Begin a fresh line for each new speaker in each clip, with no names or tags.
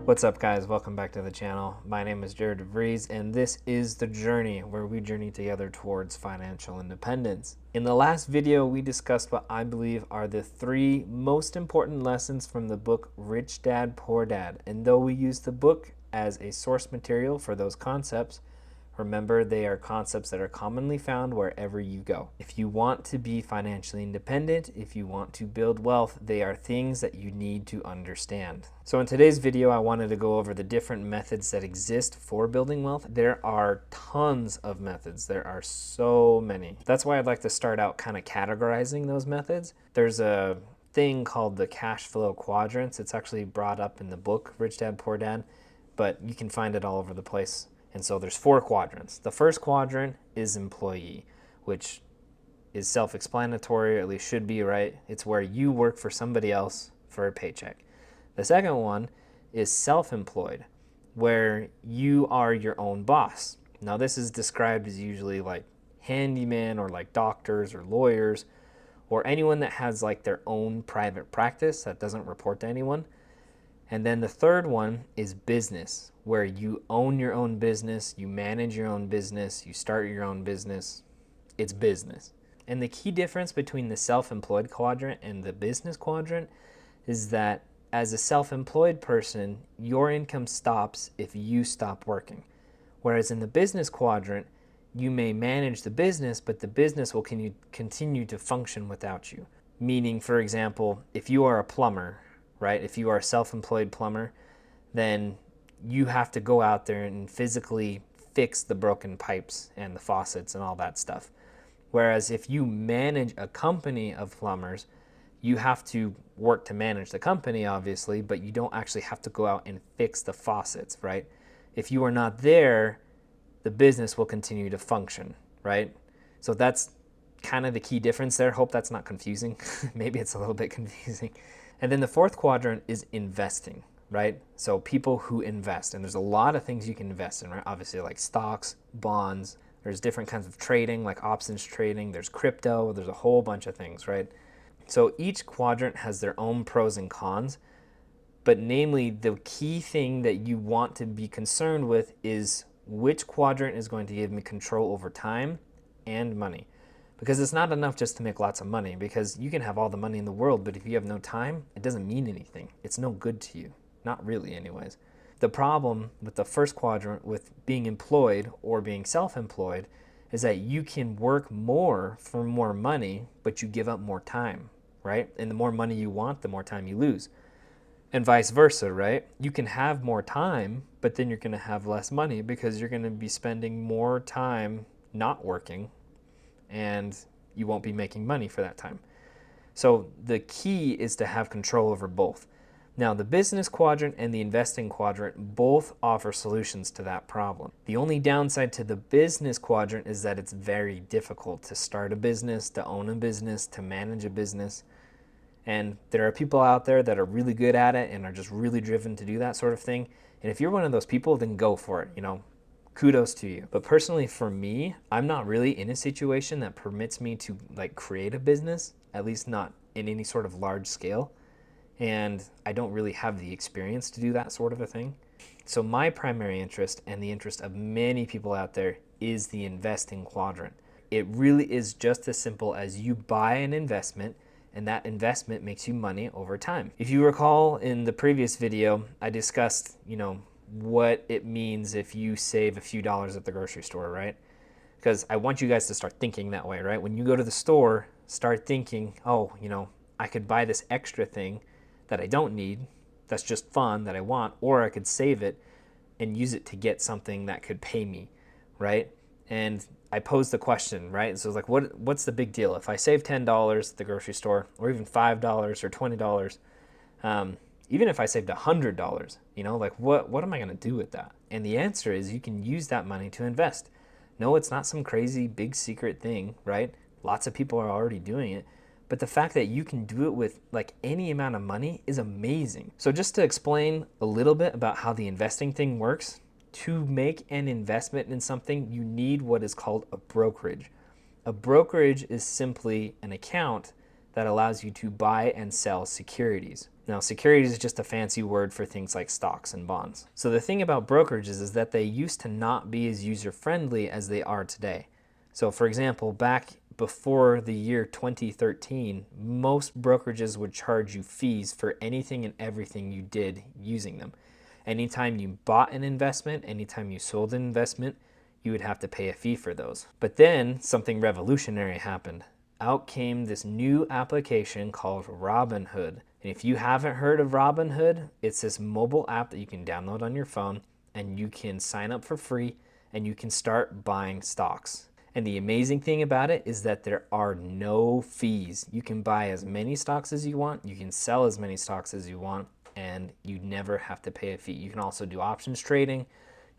What's up, guys? Welcome back to the channel. My name is Jared DeVries, and this is The Journey, where we journey together towards financial independence. In the last video, we discussed what I believe are the 3 most important lessons from the book Rich Dad, Poor Dad. And though we use the book as a source material for those concepts, remember, they are concepts that are commonly found wherever you go. If you want to be financially independent, if you want to build wealth, they are things that you need to understand. So in today's video, I wanted to go over the different methods that exist for building wealth. There are tons of methods. There are so many. That's why I'd like to start out kind of categorizing those methods. There's a thing called the cash flow quadrants. It's actually brought up in the book Rich Dad, Poor Dad, but you can find it all over the place. And so there's 4 quadrants. The first quadrant is employee, which is self-explanatory, or at least should be, right? It's where you work for somebody else for a paycheck. The second one is self-employed, where you are your own boss. Now this is described as usually like handyman or like doctors or lawyers or anyone that has like their own private practice that doesn't report to anyone. And then the third one is business, where you own your own business, you manage your own business, you start your own business. It's business. And the key difference between the self-employed quadrant and the business quadrant is that as a self-employed person, your income stops if you stop working. Whereas in the business quadrant, you may manage the business, but the business will continue to function without you. Meaning, for example, if you are a plumber, right? If you are a self-employed plumber, then you have to go out there and physically fix the broken pipes and the faucets and all that stuff. Whereas if you manage a company of plumbers, you have to work to manage the company, obviously, but you don't actually have to go out and fix the faucets, right? If you are not there, the business will continue to function, right? So that's kind of the key difference there. Hope that's not confusing. Maybe it's a little bit confusing. And then the fourth quadrant is investing, right? So people who invest, and there's a lot of things you can invest in, right? Obviously like stocks, bonds, there's different kinds of trading like options trading, there's crypto, there's a whole bunch of things, right? So each quadrant has their own pros and cons, but namely the key thing that you want to be concerned with is which quadrant is going to give me control over time and money. Because it's not enough just to make lots of money, because you can have all the money in the world, but if you have no time, it doesn't mean anything. It's no good to you. Not really anyways. The problem with the first quadrant with being employed or being self-employed is that you can work more for more money, but you give up more time, right? And the more money you want, the more time you lose. And vice versa, right? You can have more time, but then you're going to have less money because you're going to be spending more time not working, and you won't be making money for that time. So the key is to have control over both. Now, the business quadrant and the investing quadrant both offer solutions to that problem. The only downside to the business quadrant is that it's very difficult to start a business, to own a business, to manage a business. And there are people out there that are really good at it and are just really driven to do that sort of thing. And if you're one of those people, then go for it, kudos to you. But personally for me, I'm not really in a situation that permits me to like create a business, at least not in any sort of large scale. And I don't really have the experience to do that sort of a thing. So my primary interest, and the interest of many people out there, is the investing quadrant. It really is just as simple as you buy an investment, and that investment makes you money over time. If you recall in the previous video, I discussed, what it means if you save a few dollars at the grocery store, right? Because I want you guys to start thinking that way, right? When you go to the store, start thinking, oh, I could buy this extra thing that I don't need, that's just fun, that I want, or I could save it and use it to get something that could pay me, right? And I posed the question, right? So it's like, what's the big deal? If I save $10 at the grocery store, or even $5 or $20, even if I saved $100, like what am I gonna do with that? And the answer is you can use that money to invest. No, it's not some crazy big secret thing, right? Lots of people are already doing it. But the fact that you can do it with like any amount of money is amazing. So just to explain a little bit about how the investing thing works, to make an investment in something, you need what is called a brokerage. A brokerage is simply an account that allows you to buy and sell securities. Now, securities is just a fancy word for things like stocks and bonds. So the thing about brokerages is that they used to not be as user-friendly as they are today. So for example, back before the year 2013, most brokerages would charge you fees for anything and everything you did using them. Anytime you bought an investment, anytime you sold an investment, you would have to pay a fee for those. But then something revolutionary happened. Out came this new application called Robinhood. And if you haven't heard of Robinhood, it's this mobile app that you can download on your phone, and you can sign up for free and you can start buying stocks. And the amazing thing about it is that there are no fees. You can buy as many stocks as you want, you can sell as many stocks as you want, and you never have to pay a fee. You can also do options trading.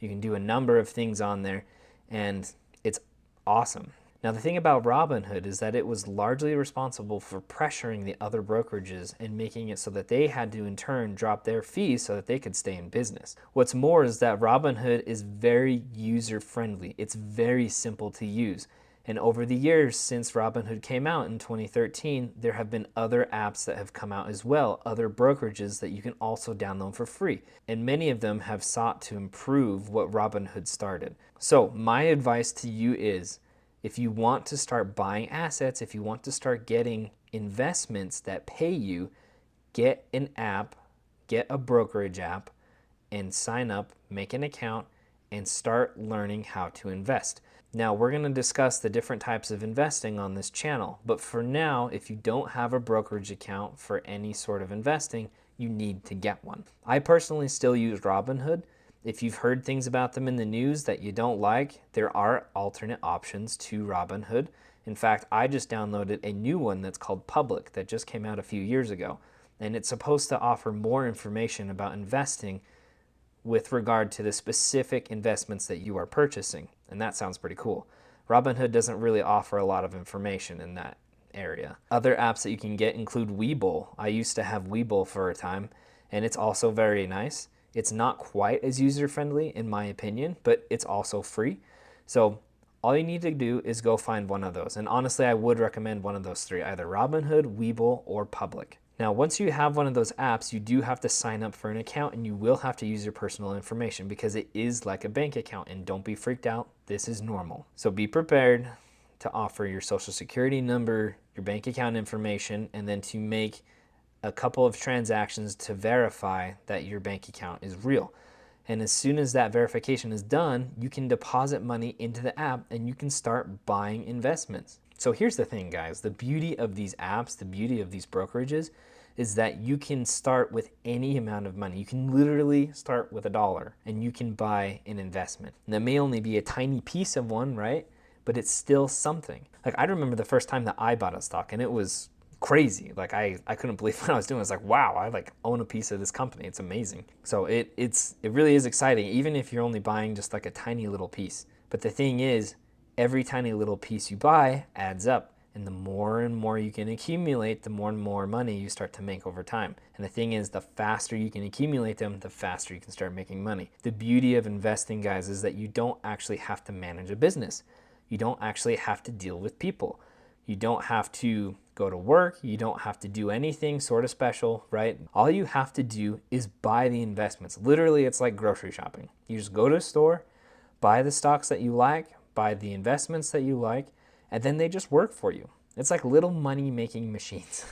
You can do a number of things on there, and it's awesome. Now, the thing about Robinhood is that it was largely responsible for pressuring the other brokerages and making it so that they had to, in turn, drop their fees so that they could stay in business. What's more is that Robinhood is very user-friendly. It's very simple to use. And over the years, since Robinhood came out in 2013, there have been other apps that have come out as well, other brokerages that you can also download for free. And many of them have sought to improve what Robinhood started. So my advice to you is, if you want to start buying assets, if you want to start getting investments that pay you, get an app, get a brokerage app, and sign up, make an account, and start learning how to invest. Now, we're going to discuss the different types of investing on this channel, but for now, if you don't have a brokerage account for any sort of investing, you need to get one. I personally still use Robinhood. If you've heard things about them in the news that you don't like, there are alternate options to Robinhood. In fact, I just downloaded a new one that's called Public that just came out a few years ago. And it's supposed to offer more information about investing with regard to the specific investments that you are purchasing. And that sounds pretty cool. Robinhood doesn't really offer a lot of information in that area. Other apps that you can get include Webull. I used to have Webull for a time, and it's also very nice. It's not quite as user-friendly in my opinion, but it's also free. So all you need to do is go find one of those. And honestly, I would recommend one of those three, either Robinhood, Webull, or Public. Now, once you have one of those apps, you do have to sign up for an account, and you will have to use your personal information because it is like a bank account. And don't be freaked out. This is normal. So be prepared to offer your social security number, your bank account information, and then to make a couple of transactions to verify that your bank account is real. And as soon as that verification is done, you can deposit money into the app and you can start buying investments. So here's the thing, guys. The beauty of these apps, the beauty of these brokerages is that you can start with any amount of money. You can literally start with $1 and you can buy an investment. And that may only be a tiny piece of one, right? But it's still something. Like, I remember the first time that I bought a stock, and it was crazy. Like, I couldn't believe what I was doing. I was like, wow, I like own a piece of this company. It's amazing. So it really is exciting, even if you're only buying just like a tiny little piece. But the thing is, every tiny little piece you buy adds up. And the more and more you can accumulate, the more and more money you start to make over time. And the thing is, the faster you can accumulate them, the faster you can start making money. The beauty of investing, guys, is that you don't actually have to manage a business. You don't actually have to deal with people. You don't have to go to work. You don't have to do anything sort of special, right? All you have to do is buy the investments. Literally, it's like grocery shopping. You just go to a store, buy the stocks that you like, buy the investments that you like, and then they just work for you. It's like little money-making machines,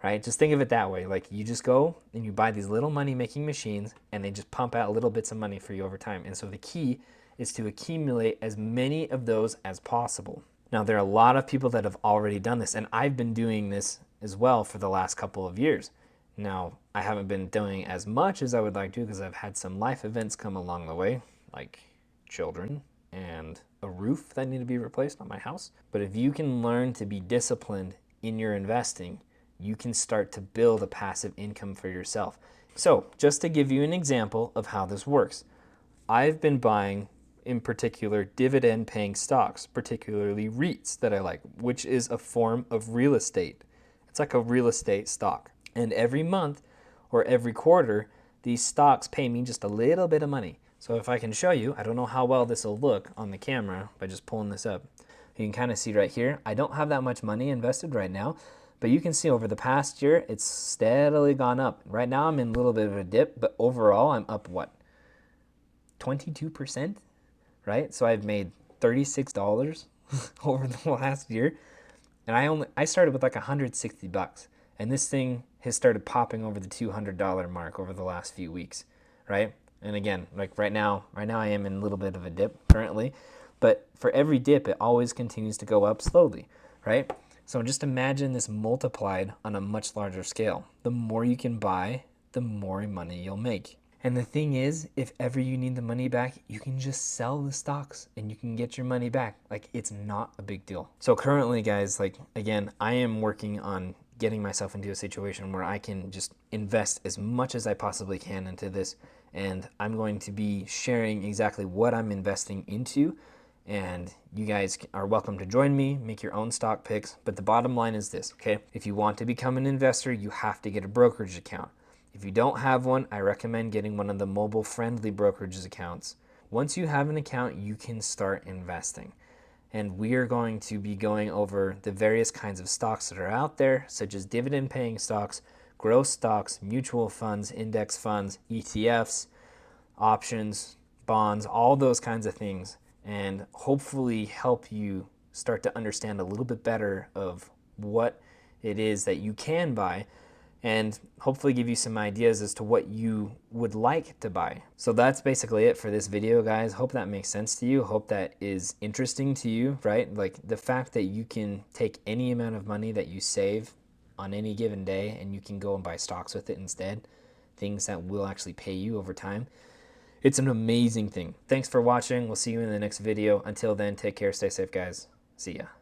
right? Just think of it that way. Like, you just go and you buy these little money-making machines, and they just pump out little bits of money for you over time. And so the key is to accumulate as many of those as possible. Now, there are a lot of people that have already done this, and I've been doing this as well for the last couple of years. Now, I haven't been doing as much as I would like to because I've had some life events come along the way, like children and a roof that need to be replaced on my house. But if you can learn to be disciplined in your investing, you can start to build a passive income for yourself. So, just to give you an example of how this works, I've been buying, in particular, dividend-paying stocks, particularly REITs that I like, which is a form of real estate. It's like a real estate stock. And every month or every quarter, these stocks pay me just a little bit of money. So if I can show you, I don't know how well this will look on the camera by just pulling this up. You can kind of see right here, I don't have that much money invested right now, But you can see over the past year, it's steadily gone up. Right now I'm in a little bit of a dip, but overall I'm up what? 22%, right? So I've made $36 over the last year. And I started with like 160 bucks. And this thing has started popping over the $200 mark over the last few weeks, right? And again, like right now I am in a little bit of a dip currently, but for every dip, it always continues to go up slowly, right? So just imagine this multiplied on a much larger scale. The more you can buy, the more money you'll make. And the thing is, if ever you need the money back, you can just sell the stocks and you can get your money back. Like, it's not a big deal. So currently, guys, like, again, I am working on getting myself into a situation where I can just invest as much as I possibly can into this. And I'm going to be sharing exactly what I'm investing into. And you guys are welcome to join me, make your own stock picks. But the bottom line is this, okay? If you want to become an investor, you have to get a brokerage account. If you don't have one, I recommend getting one of the mobile-friendly brokerages accounts. Once you have an account, you can start investing. And we are going to be going over the various kinds of stocks that are out there, such as dividend-paying stocks, growth stocks, mutual funds, index funds, ETFs, options, bonds, all those kinds of things, and hopefully help you start to understand a little bit better of what it is that you can buy, and hopefully give you some ideas as to what you would like to buy. So that's basically it for this video, guys. Hope that makes sense to you. Hope that is interesting to you, right? Like the fact that you can take any amount of money that you save on any given day and you can go and buy stocks with it instead, things that will actually pay you over time. It's an amazing thing. Thanks for watching. We'll see you in the next video. Until then, take care, stay safe, guys. See ya.